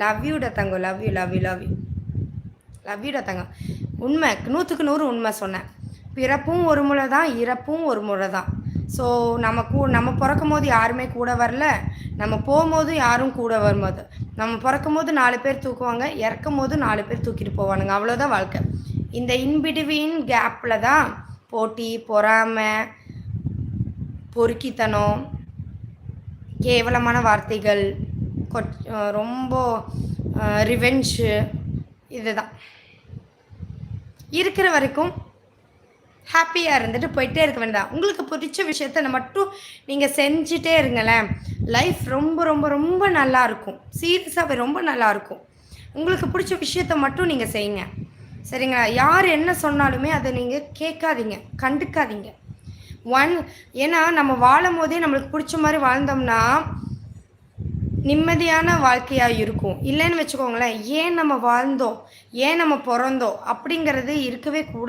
Love யூடா தங்கம். Love you, love you, love you. Love யூடா தங்கம். உண்மை 100க்கு 100 உண்மை சொன்னேன். பிறப்பும் ஒரு முறை தான், இறப்பும் ஒரு முறை தான். ஸோ நம்ம பிறக்கும்போது யாருமே கூட வரல. நம்ம போகும்போது யாரும் கூட வரும்போது. நம்ம பிறக்கும்போது 4 பேர் தூக்குவாங்க. இறக்கும்போது 4 பேர் தூக்கிட்டு போவானுங்க. அவ்வளோதான் வாழ்க்கை. இந்த இன்பிட்வீன் கேப்பில் தான் போட்டி, பொறாமை, பொறுக்கித்தனம், கேவலமான வார்த்தைகள், ரொம்ப ரிவெஞ்சு, இதுதான் இருக்கிற வரைக்கும் ஹாப்பியாக இருந்துட்டு போயிட்டே இருக்க வேண்டாம். உங்களுக்கு பிடிச்ச விஷயத்த மட்டும் நீங்கள் செஞ்சிட்டே இருங்களேன். லைஃப் ரொம்ப ரொம்ப ரொம்ப நல்லாயிருக்கும். சீரியஸாகவே ரொம்ப நல்லாயிருக்கும். உங்களுக்கு பிடிச்ச விஷயத்த மட்டும் நீங்கள் செய்யுங்க. சரிங்களா? யார் என்ன சொன்னாலுமே அதை நீங்கள் கேட்காதீங்க, கண்டுக்காதீங்க. ஏன்னா நம்ம வாழும் போதே நம்மளுக்கு பிடிச்ச மாதிரி வாழ்ந்தோம்னா நிம்மதியான வாழ்க்கையாக இருக்கும். இல்லைன்னு வச்சுக்கோங்களேன், ஏன் நம்ம வாழ்ந்தோம், ஏன் நம்ம பிறந்தோம் அப்படிங்கிறது இருக்கவே கூடாது.